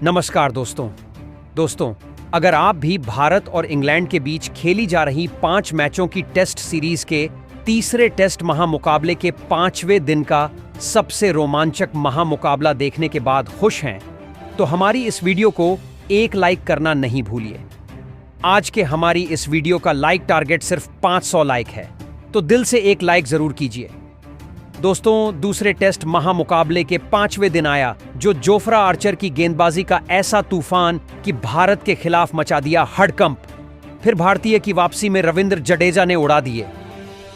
नमस्कार दोस्तों, अगर आप भी भारत और इंग्लैंड के बीच खेली जा रही 5 मैचों की टेस्ट सीरीज के तीसरे टेस्ट महामुकाबले के 5वें दिन का सबसे रोमांचक महामुकाबला देखने के बाद खुश हैं, तो हमारी इस वीडियो को एक लाइक करना नहीं भूलिए। आज के हमारी इस वीडियो का लाइक टारगेट सिर्फ 500 लाइक है, तो दिल से एक लाइक जरूर कीजिए। दोस्तों, दूसरे टेस्ट महामुकाबले के 5वें दिन आया, जो जोफ्रा आर्चर की गेंदबाजी का ऐसा तूफान कि भारत के खिलाफ मचा दिया हड़कंप। फिर भारतीय की वापसी में रविंद्र जडेजा ने उड़ा दिए।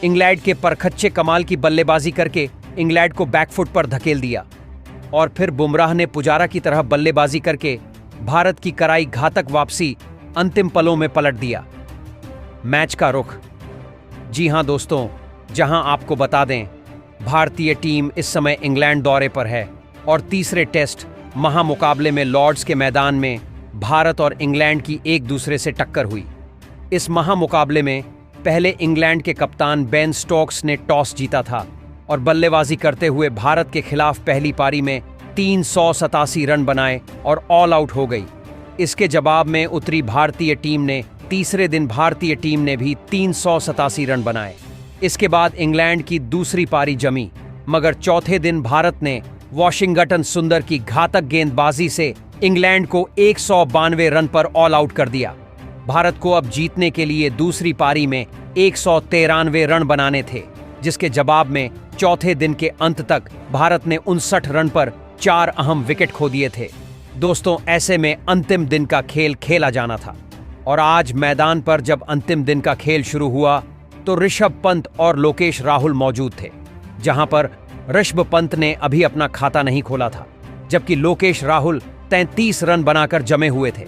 इंग्लैंड के परखच्चे कमाल की बल्लेबाजी करके इंग्लैंड को बैकफुट पर धकेल दिया, और फिर बुमराह ने पुजारा की तरह बल्लेबाजी करके भारत की कराई घातक वापसी अंतिम पलों में पलट दिया। मैच का रुख, जी हां दोस्तों, जहां आपको बता दें, भारतीय टीम इस समय इंग्लैंड दौरे पर है और तीसरे टेस्ट महामुकाबले में लॉर्ड्स के मैदान में भारत और इंग्लैंड की एक दूसरे से टक्कर हुई। इस महामुकाबले में पहले इंग्लैंड के कप्तान बेन स्टोक्स ने टॉस जीता था और बल्लेबाजी करते हुए भारत के खिलाफ पहली पारी में 387 रन बनाए और ऑल आउट हो गई। इसके जवाब में उतरी भारतीय टीम ने तीसरे दिन भारतीय टीम ने भी 387 रन बनाए। इसके बाद इंग्लैंड की दूसरी पारी जमी, मगर चौथे दिन भारत ने वॉशिंगटन सुंदर की घातक गेंदबाजी से इंग्लैंड को 192 रन पर ऑल आउट कर दिया। भारत को अब जीतने के लिए दूसरी पारी में 193 रन बनाने थे, जिसके जवाब में चौथे दिन के अंत तक भारत ने 59 रन पर 4 अहम विकेट खो दिए थे। दोस्तों, ऐसे में अंतिम दिन का खेल खेला जाना था, और आज मैदान पर जब अंतिम दिन का खेल शुरू हुआ तो ऋषभ पंत और लोकेश राहुल मौजूद थे। जहां पर ऋषभ पंत ने अभी अपना खाता नहीं खोला था, जबकि लोकेश राहुल 33 रन बनाकर जमे हुए थे।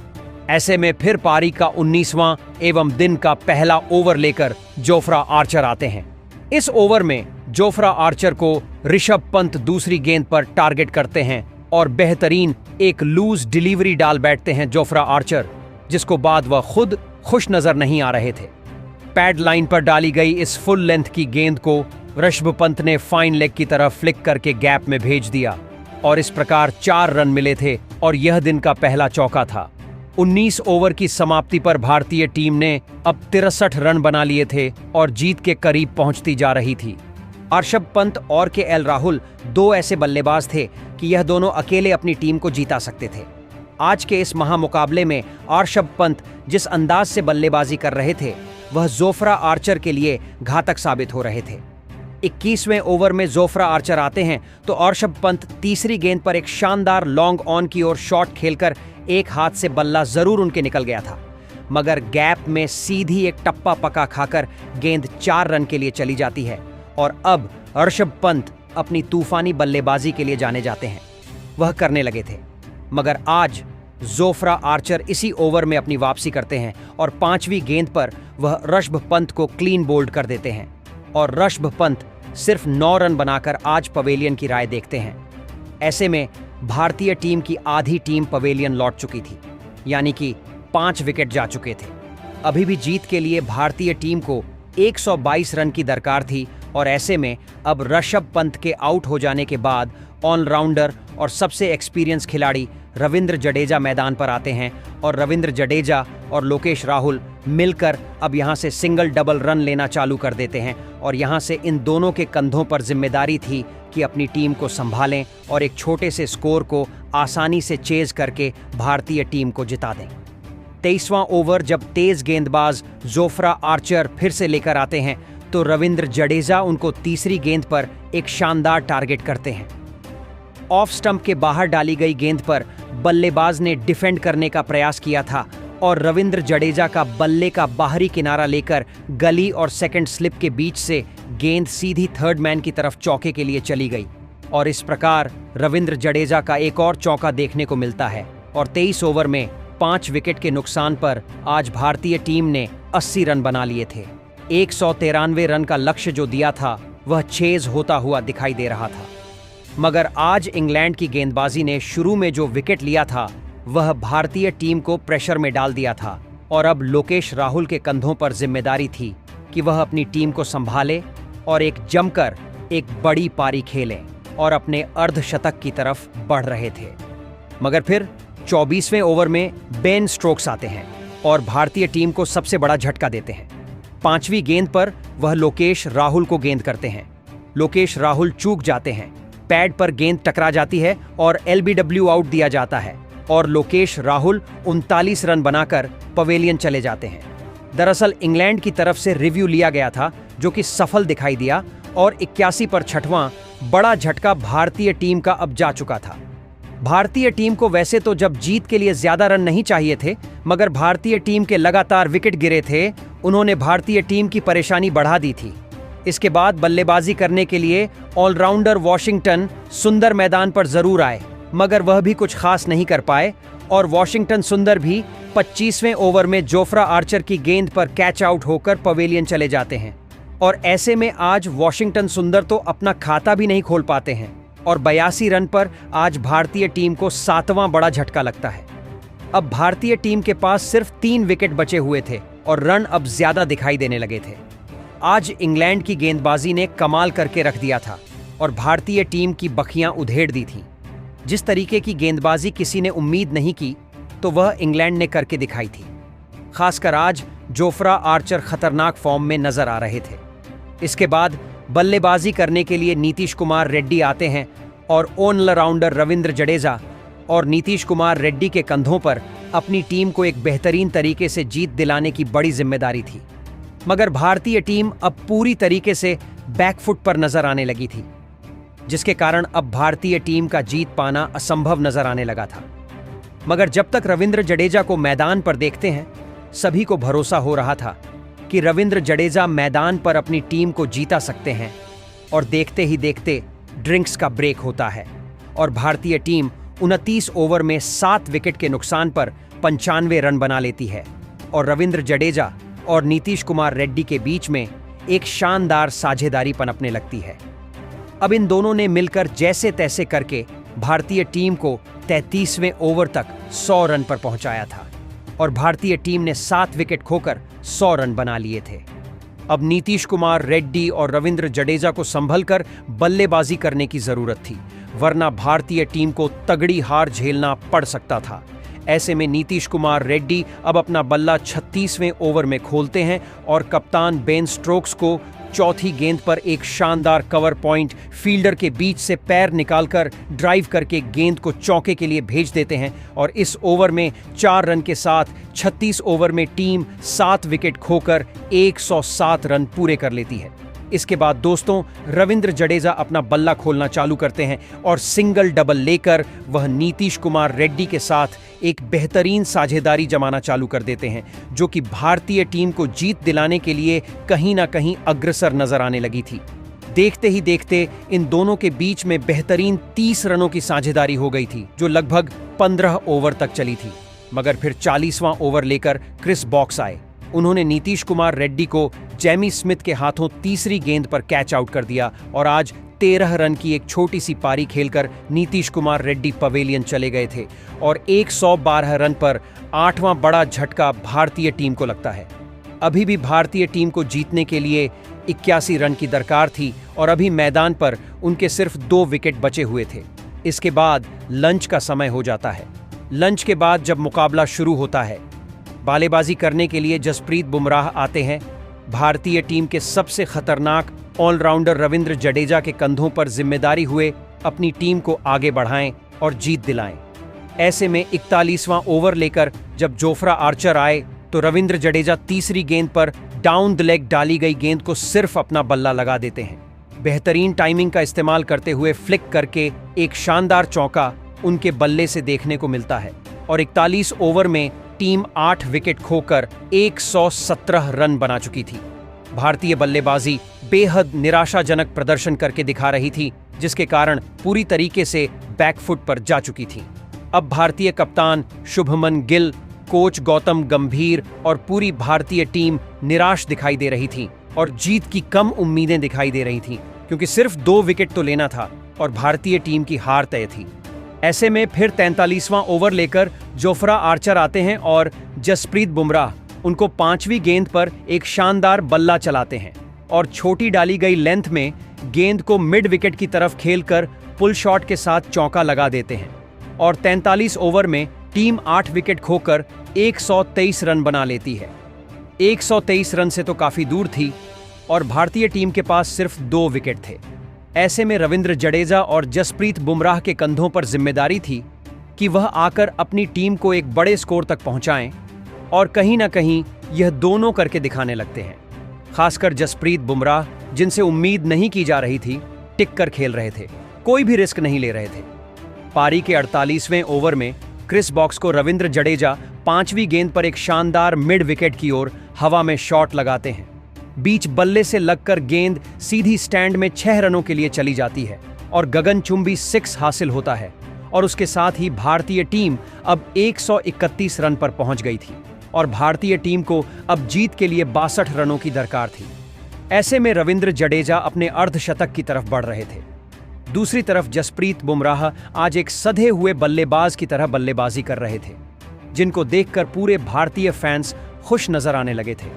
ऐसे में फिर पारी का 19वां एवं दिन का पहला ओवर लेकर जोफ्रा आर्चर आते हैं। इस ओवर में जोफ्रा आर्चर को ऋषभ पंत दूसरी गेंद पर टारगेट करते हैं और बेहतरीन एक लूज डिलीवरी डाल बैठते हैं जोफ्रा आर्चर, जिसको बाद वह खुद खुश नजर नहीं आ रहे थे। पैड लाइन पर डाली गई इस फुल लेंथ की गेंद को ऋषभ पंत ने फाइन लेग की तरफ फ्लिक करके गैप में भेज दिया, और इस प्रकार 4 रन मिले थे और यह दिन का पहला चौका था। 19 ओवर की समाप्ति पर भारतीय टीम ने अब 63 रन बना लिए थे और जीत के करीब पहुंचती जा रही थी। ऋषभ पंत और केएल राहुल 2 ऐसे बल्लेबाज थे कि यह दोनों अकेले अपनी टीम को जीता सकते थे। आज के इस महामुकाबले में ऋषभ पंत जिस अंदाज से बल्लेबाजी कर रहे थे, वह जोफ्रा आर्चर के लिए घातक साबित हो रहे थे। 21वें ओवर में जोफ्रा आर्चर आते हैं तो ऋषभ पंत तीसरी गेंद पर एक शानदार लॉन्ग ऑन की ओर शॉट खेलकर एक हाथ से बल्ला जरूर उनके निकल गया था, मगर गैप में सीधी एक टप्पा पका खाकर गेंद 4 रन के लिए चली जाती है, और अब ऋषभ पंत अपनी तूफानी बल्लेबाजी के लिए जाने जाते हैं। वह करने लगे थे, मगर आज जोफ्रा आर्चर इसी ओवर में अपनी वापसी करते हैं और 5वीं गेंद पर वह ऋषभ पंत को क्लीन बोल्ड कर देते हैं, और ऋषभ पंत सिर्फ 9 रन बनाकर आज पवेलियन की राह देखते हैं। ऐसे में भारतीय टीम की आधी टीम पवेलियन लौट चुकी थी, यानी कि 5 विकेट जा चुके थे। अभी भी जीत के लिए भारतीय टीम को 122 रन की दरकार थी, और ऐसे में अब ऋषभ पंत के आउट हो जाने के बाद ऑलराउंडर और सबसे एक्सपीरियंस खिलाड़ी रविंद्र जडेजा मैदान पर आते हैं, और रविंद्र जडेजा और लोकेश राहुल मिलकर अब यहां से सिंगल डबल रन लेना चालू कर देते हैं, और यहां से इन दोनों के कंधों पर जिम्मेदारी थी कि अपनी टीम को संभालें और एक छोटे से स्कोर को आसानी से चेज करके भारतीय टीम को जिता दें। 23वां ओवर जब तेज गेंदबाज जोफ्रा आर्चर फिर से लेकर आते हैं तो रविंद्र जडेजा उनको तीसरी गेंद पर एक शानदार टारगेट करते हैं। ऑफ स्टंप के बाहर डाली गई गेंद पर बल्लेबाज ने डिफेंड करने का प्रयास किया था, और रविंद्र जडेजा का बल्ले का बाहरी किनारा लेकर गली और सेकंड स्लिप के बीच से गेंद सीधी थर्ड मैन की तरफ चौके के लिए चली गई, और इस प्रकार रविंद्र जडेजा का एक और चौका देखने को मिलता है। और 23 ओवर में 5 विकेट के नुकसान पर आज भारतीय टीम ने 80 रन बना लिए थे। 193 रन का लक्ष्य जो दिया था वह चेज होता हुआ दिखाई दे रहा था, मगर आज इंग्लैंड की गेंदबाजी ने शुरू में जो विकेट लिया था वह भारतीय टीम को प्रेशर में डाल दिया था, और अब लोकेश राहुल के कंधों पर जिम्मेदारी थी कि वह अपनी टीम को संभाले और जमकर एक बड़ी पारी खेलें और अपने अर्धशतक की तरफ बढ़ रहे थे। मगर फिर 24वें ओवर में बेन स्टोक्स आते हैं और भारतीय टीम को सबसे बड़ा झटका देते हैं। 5वीं गेंद पर वह लोकेश राहुल को गेंद करते हैं। लोकेश राहुल चूक जाते हैं, पैड पर गेंद टकरा जाती है और LBW आउट दिया जाता है और लोकेश राहुल 39 रन बनाकर पवेलियन चले जाते हैं। दरअसल इंग्लैंड की तरफ से रिव्यू लिया गया था जो कि सफल दिखाई दिया और 81 पर छठवां बड़ा झटका भारतीय टीम का अब जा चुका था। भारतीय टीम को वैसे तो जब जीत के लिए ज्यादा रन नहीं चाहिए थे, मगर भारतीय टीम के लगातार विकेट गिरे थे, उन्होंने भारतीय टीम की परेशानी बढ़ा दी थी। इसके बाद बल्लेबाजी करने के लिए ऑलराउंडर वॉशिंगटन सुंदर मैदान पर जरूर आए, मगर वह भी कुछ खास नहीं कर पाए और वॉशिंगटन सुंदर भी 25वें ओवर में जोफ्रा आर्चर की गेंद पर कैच आउट होकर पवेलियन चले जाते हैं। और ऐसे में आज वॉशिंगटन सुंदर तो अपना खाता भी नहीं खोल पाते हैं और 82 रन पर आज भारतीय टीम को 7वां बड़ा झटका लगता है। अब भारतीय टीम के पास सिर्फ 3 विकेट बचे हुए थे और रन अब ज्यादा दिखाई देने लगे थे। आज इंग्लैंड की गेंदबाजी ने कमाल करके रख दिया था और भारतीय टीम की बखियां उधेड़ दी थीं। जिस तरीके की गेंदबाजी किसी ने उम्मीद नहीं की तो वह इंग्लैंड ने करके दिखाई थी। खासकर आज जोफ्रा आर्चर खतरनाक फॉर्म में नजर आ रहे थे। इसके बाद बल्लेबाजी करने के लिए नीतीश कुमार रेड्डी आते हैं और ऑलराउंडर रविंद्र जडेजा और नीतीश कुमार रेड्डी के कंधों पर अपनी टीम को एक बेहतरीन तरीके से जीत दिलाने की बड़ी जिम्मेदारी थी। मगर भारतीय टीम अब पूरी तरीके से बैकफुट पर नजर आने लगी थी, जिसके कारण अब भारतीय टीम का जीत पाना असंभव नजर आने लगा था। मगर जब तक रविंद्र जडेजा को मैदान पर देखते हैं, सभी को भरोसा हो रहा था कि रविंद्र जडेजा मैदान पर अपनी टीम को जीता सकते हैं। और देखते ही देखते ड्रिंक्स का ब्रेक होता है और भारतीय टीम 29 ओवर में 7 विकेट के नुकसान पर 95 रन बना लेती है और रविंद्र जडेजा और नीतीश कुमार रेड्डी के बीच में एक शानदार साझेदारी पनपने लगती है। अब इन दोनों ने मिलकर जैसे तैसे करके भारतीय टीम को 33वें ओवर तक 100 रन पर पहुंचाया था और भारतीय टीम ने 7 विकेट खोकर 100 रन बना लिए थे। अब नीतीश कुमार रेड्डी और रविंद्र जडेजा को संभलकर बल्लेबाजी करने की जरूरत थी, वरना भारतीय टीम को तगड़ी हार झेलना पड़ सकता था। ऐसे में नीतीश कुमार रेड्डी अब अपना बल्ला 36वें ओवर में खोलते हैं और कप्तान बेन स्टोक्स को चौथी गेंद पर एक शानदार कवर पॉइंट फील्डर के बीच से पैर निकालकर ड्राइव करके गेंद को चौके के लिए भेज देते हैं और इस ओवर में 4 रन के साथ 36 ओवर में टीम 7 विकेट खोकर 107 रन पूरे कर लेती है। इसके बाद दोस्तों रविंद्र जडेजा अपना बल्ला खोलना चालू करते हैं और सिंगल डबल लेकर वह नीतीश कुमार रेड्डी के साथ एक बेहतरीन साझेदारी जमाना चालू कर देते हैं, जो कि भारतीय टीम को जीत दिलाने के लिए कहीं ना कहीं अग्रसर नजर आने लगी थी। देखते ही देखते इन दोनों के बीच में बेहतरीन 30 रनों की साझेदारी हो गई थी, जो लगभग 15 ओवर तक चली थी। मगर फिर 40वां ओवर लेकर क्रिस बॉक्स आए। उन्होंने नीतीश कुमार रेड्डी को जेमी स्मिथ के हाथों तीसरी गेंद पर कैच आउट कर दिया और आज 13 रन की एक छोटी सी पारी खेलकर नीतीश कुमार रेड्डी पवेलियन चले गए थे और 112 रन पर 8वां बड़ा झटका भारतीय टीम को लगता है। अभी भी भारतीय टीम को जीतने के लिए 81 रन की दरकार थी और अभी मैदान पर उनके सिर्फ 2 विकेट बचे हुए थे। इसके बाद लंच का समय हो जाता है। लंच के बाद जब मुकाबला शुरू होता है, बल्लेबाजी करने के लिए जसप्रीत बुमराह आते हैं। भारतीय टीम के सबसे खतरनाक ऑलराउंडर रविंद्र जडेजा के कंधों पर जिम्मेदारी हुए अपनी टीम को आगे बढ़ाएं और जीत दिलाएं। ऐसे में 41वां ओवर लेकर जब जोफ्रा आर्चर आए तो रविंद्र जडेजा तीसरी गेंद पर डाउन द लेग डाली गई गेंद को सिर्फ अपना बल्ला लगा देते हैं। बेहतरीन टाइमिंग का इस्तेमाल करते हुए फ्लिक करके एक शानदार चौका उनके बल्ले से देखने को मिलता है और 41 ओवर में टीम 8 विकेट खोकर 117 रन बना चुकी थी। भारतीय बल्लेबाजी बेहद निराशाजनक प्रदर्शन करके दिखा रही थी, जिसके कारण पूरी तरीके से बैकफुट पर जा चुकी थी। अब भारतीय कप्तान शुभमन गिल, कोच गौतम गंभीर और पूरी भारतीय टीम निराश दिखाई दे रही थी और जीत की कम उम्मीदें दिखाई दे रही थीं, क्योंकि सिर्फ 2 विकेट तो लेना था और भारतीय टीम की हार तय थी। ऐसे में फिर 43वां ओवर लेकर जोफ्रा आर्चर आते हैं और जसप्रीत बुमराह उनको 5वीं गेंद पर एक शानदार बल्ला चलाते हैं और छोटी डाली गई लेंथ में गेंद को मिड विकेट की तरफ खेलकर पुल शॉट के साथ चौका लगा देते हैं और 43 ओवर में टीम 8 विकेट खोकर 123 रन बना लेती है। 123 रन से तो काफी दूर थी और भारतीय टीम के पास सिर्फ 2 विकेट थे। ऐसे में रविंद्र जडेजा और जसप्रीत बुमराह के कंधों पर जिम्मेदारी थी कि वह आकर अपनी टीम को एक बड़े स्कोर तक पहुंचाएं, और कहीं ना कहीं यह दोनों करके दिखाने लगते हैं। खासकर जसप्रीत बुमराह, जिनसे उम्मीद नहीं की जा रही थी, टिक कर खेल रहे थे, कोई भी रिस्क नहीं ले रहे थे। पारी के 48वें ओवर में क्रिस बॉक्स को रविंद्र जडेजा 5वीं गेंद पर एक शानदार मिड विकेट की ओर हवा में शॉट लगाते हैं। बीच बल्ले से लगकर गेंद सीधी स्टैंड में 6 रनों के लिए चली जाती है और गगनचुंबी 6 हासिल होता है, और उसके साथ ही भारतीय टीम अब 131 रन पर पहुंच गई थी और भारतीय टीम को अब जीत के लिए 62 रनों की दरकार थी। ऐसे में रविंद्र जडेजा अपने अर्धशतक की तरफ बढ़ रहे थे। दूसरी तरफ जसप्रीत बुमराह आज एक सधे हुए बल्लेबाज की तरह बल्लेबाजी कर रहे थे, जिनको देखकर पूरे भारतीय फैंस खुश नजर आने लगे थे,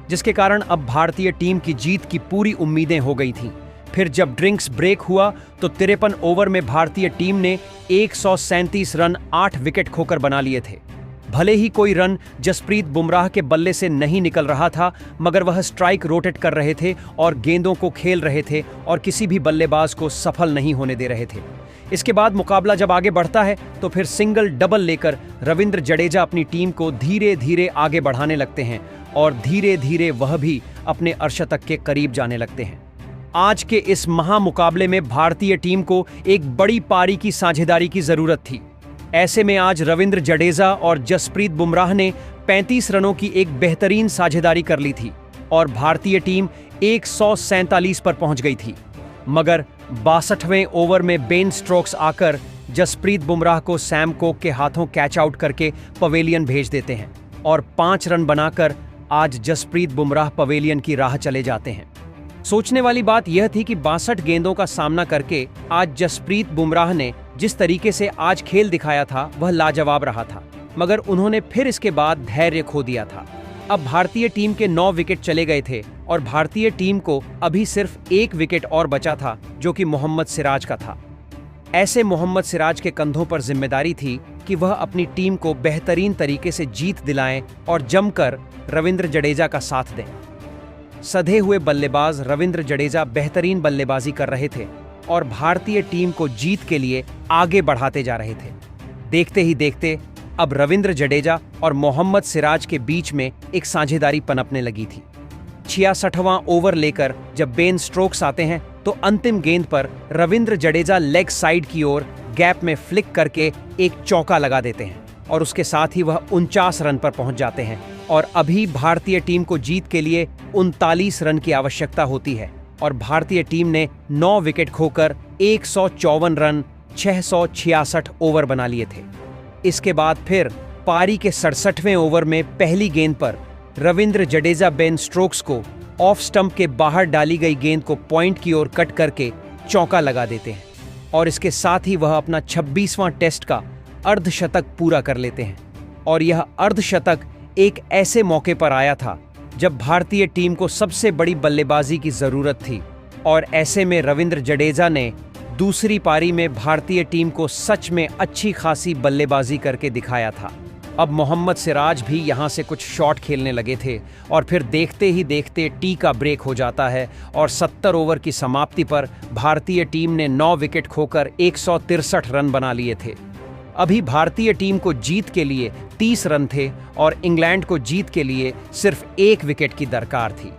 जिसके कारण अब भारतीय टीम की जीत की पूरी उम्मीदें हो गई थीं। फिर जब ड्रिंक्स ब्रेक हुआ तो 53 ओवर में भारतीय टीम ने 137 रन 8 विकेट खोकर बना लिए थे। भले ही कोई रन जसप्रीत बुमराह के बल्ले से नहीं निकल रहा था, मगर वह स्ट्राइक रोटेट कर रहे थे और गेंदों को खेल रहे थे और किसी भी बल्लेबाज को सफल नहीं होने दे रहे थे। इसके बाद मुकाबला जब आगे बढ़ता है तो फिर सिंगल डबल लेकर रविंद्र जडेजा अपनी टीम को धीरे धीरे आगे बढ़ाने लगते हैं और धीरे धीरे वह भी अपने अर्धशतक के करीब जाने लगते हैं। आज के इस महामुकाबले में भारतीय टीम को एक बड़ी पारी की साझेदारी की जरूरत थी। ऐसे में आज रविंद्र जडेजा और जसप्रीत बुमराह ने 35 रनों की एक बेहतरीन साझेदारी कर ली थी और भारतीय टीम 147 पर पहुंच गई थी। मगर 62वें ओवर में बेन स्टोक्स आकर जसप्रीत बुमराह को सैम कोक के हाथों कैच आउट करके पवेलियन भेज देते हैं और 5 रन बनाकर आज जसप्रीत बुमराह पवेलियन की राह चले जाते हैं। सोचने वाली बात यह थी कि 62 गेंदों का सामना करके आज जसप्रीत बुमराह ने जिस तरीके से आज खेल दिखाया था वह लाजवाब रहा था, मगर उन्होंने फिर इसके बाद धैर्य खो दिया था। अब भारतीय टीम के 9 विकेट चले गए थे और भारतीय टीम को अभी सिर्फ 1 विकेट और बचा था, जो कि मोहम्मद सिराज का था। ऐसे मोहम्मद सिराज के कंधों पर जिम्मेदारी थी कि वह अपनी टीम को बेहतरीन तरीके से जीत दिलाएं और जमकर रविंद्र जडेजा का साथ दें। सधे हुए बल्लेबाज रविंद्र जडेजा बेहतरीन बल्लेबाजी कर रहे थे और भारतीय टीम को जीत के लिए आगे बढ़ाते जा रहे थे। देखते ही देखते अब रविंद्र जडेजा और मोहम्मद सिराज के बीच में एक साझेदारी पनपने लगी थी। 66वां ओवर लेकर जब बेन स्टोक्स आते हैं तो अंतिम गेंद पर रविंद्र जडेजा लेग साइड की ओर गैप में फ्लिक करके एक चौका लगा देते हैं और उसके साथ ही वह 49 रन पर पहुंच जाते हैं और अभी भारतीय टीम को जीत के लिए 39 रन की आवश्यकता होती है और भारतीय टीम ने 9 विकेट खोकर 154 रन 666 ओवर बना लिए थे। इसके बाद फिर पारी के 67वें ओवर में पहली गेंद पर रविंद्र जडेजा बेन स्टोक्स को ऑफ स्टंप के बाहर डाली गई गेंद को पॉइंट की ओर कट करके चौका लगा देते हैं और इसके साथ ही वह अपना 26वां टेस्ट का अर्धशतक पूरा कर लेते हैं। और यह अर्धशतक एक ऐसे मौके पर आया था जब भारतीय टीम को सबसे बड़ी बल्लेबाजी की जरूरत थी और ऐसे में रविंद्र जडेजा ने दूसरी पारी में भारतीय टीम को सच में अच्छी खासी बल्लेबाजी करके दिखाया था। अब मोहम्मद सिराज भी यहां से कुछ शॉट खेलने लगे थे और फिर देखते ही देखते टी का ब्रेक हो जाता है और 70 ओवर की समाप्ति पर भारतीय टीम ने 9 विकेट खोकर 163 रन बना लिए थे। अभी भारतीय टीम को जीत के लिए 30 रन थे और इंग्लैंड को जीत के लिए सिर्फ 1 विकेट की दरकार थी।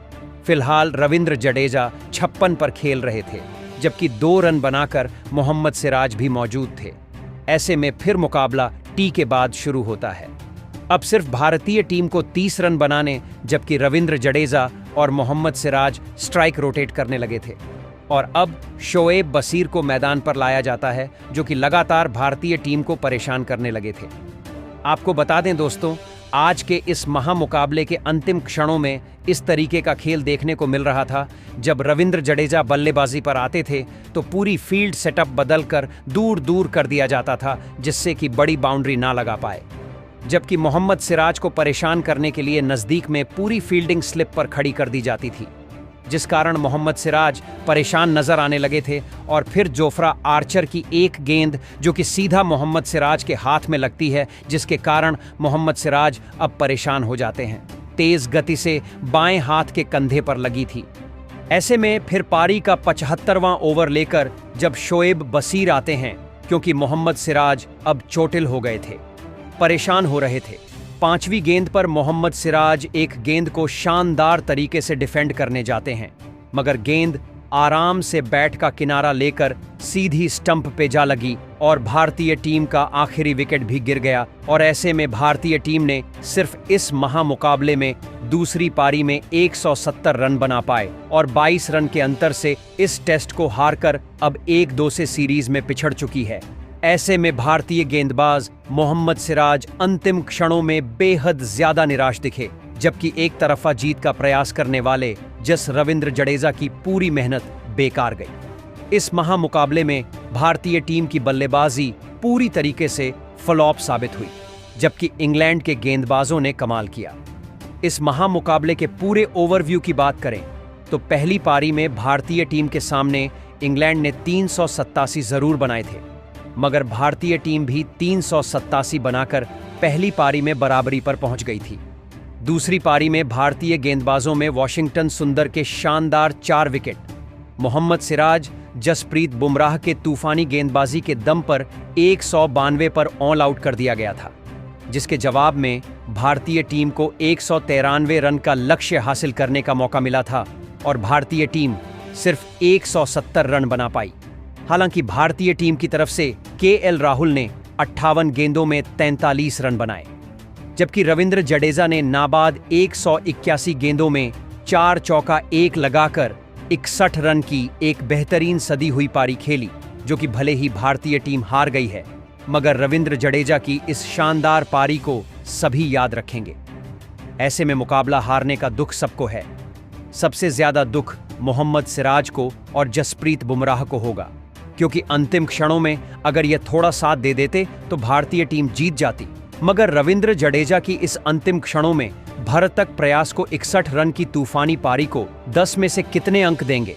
फिलहाल रविंद्र जडेजा 56 पर खेल रहे थे, जबकि 2 रन बनाकर मोहम्मद सिराज भी मौजूद थे। ऐसे में फिर मुकाबला टी के बाद शुरू होता है। अब सिर्फ भारतीय टीम को 30 रन बनाने, जबकि रविंद्र जडेजा और मोहम्मद सिराज स्ट्राइक रोटेट करने लगे थे। और अब शोएब बशीर को मैदान पर लाया जाता है, जो कि लगातार भारतीय टीम को परेशान करने लगे थे। आपको बता दें दोस्तों, आज के इस महामुकाबले के अंतिम क्षणों में इस तरीके का खेल देखने को मिल रहा था। जब रविंद्र जडेजा बल्लेबाजी पर आते थे तो पूरी फील्ड सेटअप बदलकर दूर दूर कर दिया जाता था, जिससे कि बड़ी बाउंड्री ना लगा पाए, जबकि मोहम्मद सिराज को परेशान करने के लिए नजदीक में पूरी फील्डिंग स्लिप पर खड़ी कर दी जाती थी। जिस कारण मोहम्मद सिराज परेशान नजर आने लगे थे। और फिर जोफ्रा आर्चर की एक गेंद जो कि सीधा मोहम्मद सिराज के हाथ में लगती है, जिसके कारण मोहम्मद सिराज अब परेशान हो जाते हैं। तेज गति से बाएं हाथ के कंधे पर लगी थी। ऐसे में फिर पारी का 75वां ओवर लेकर जब शोएब बसीर आते हैं, क्योंकि मोहम्मद सिराज अब चोटिल हो गए थे, परेशान हो रहे थे। 5वीं गेंद पर मोहम्मद सिराज एक गेंद को शानदार तरीके से डिफेंड करने जाते हैं, मगर गेंद आराम से बैट का किनारा लेकर सीधी स्टंप पे जा लगी और भारतीय टीम का आखिरी विकेट भी गिर गया। और ऐसे में भारतीय टीम ने सिर्फ इस महामुकाबले में दूसरी पारी में 170 रन बना पाए और 22 रन के अंतर से इस टेस्ट को हारकर अब 1-2 से सीरीज में पिछड़ चुकी है। ऐसे में भारतीय गेंदबाज मोहम्मद सिराज अंतिम क्षणों में बेहद ज्यादा निराश दिखे, जबकि एक तरफा जीत का प्रयास करने वाले रविंद्र जडेजा की पूरी मेहनत बेकार गई। इस महामुकाबले में भारतीय टीम की बल्लेबाजी पूरी तरीके से फ्लॉप साबित हुई, जबकि इंग्लैंड के गेंदबाजों ने कमाल किया। इस महामुकाबले के पूरे ओवरव्यू की बात करें तो पहली पारी में भारतीय टीम के सामने इंग्लैंड ने 387 जरूर बनाए थे, मगर भारतीय टीम भी 387 बनाकर पहली पारी में बराबरी पर पहुंच गई थी। दूसरी पारी में भारतीय गेंदबाजों में वॉशिंगटन सुंदर के शानदार 4 विकेट, मोहम्मद सिराज, जसप्रीत बुमराह के तूफानी गेंदबाजी के दम पर 192 पर ऑल आउट कर दिया गया था, जिसके जवाब में भारतीय टीम को 193 रन का लक्ष्य हासिल करने का मौका मिला था और भारतीय टीम सिर्फ 170 रन बना पाई। हालांकि भारतीय टीम की तरफ से केएल राहुल ने 58 गेंदों में 43 रन बनाए, जबकि रविंद्र जडेजा ने नाबाद 181 गेंदों में 4 चौका 1 लगाकर 61 रन की एक बेहतरीन सदी हुई पारी खेली, जो कि भले ही भारतीय टीम हार गई है, मगर रविंद्र जडेजा की इस शानदार पारी को सभी याद रखेंगे। ऐसे में मुकाबला हारने का दुख सबको है। सबसे ज्यादा दुख मोहम्मद सिराज को और जसप्रीत बुमराह को होगा, क्योंकि अंतिम क्षणों में अगर ये थोड़ा साथ दे देते तो भारतीय टीम जीत जाती। मगर रविंद्र जडेजा की इस अंतिम क्षणों में भरतक प्रयास को 61 रन की तूफानी पारी को 10 में से कितने अंक देंगे?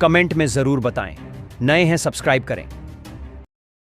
कमेंट में जरूर बताएं। नए हैं सब्सक्राइब करें।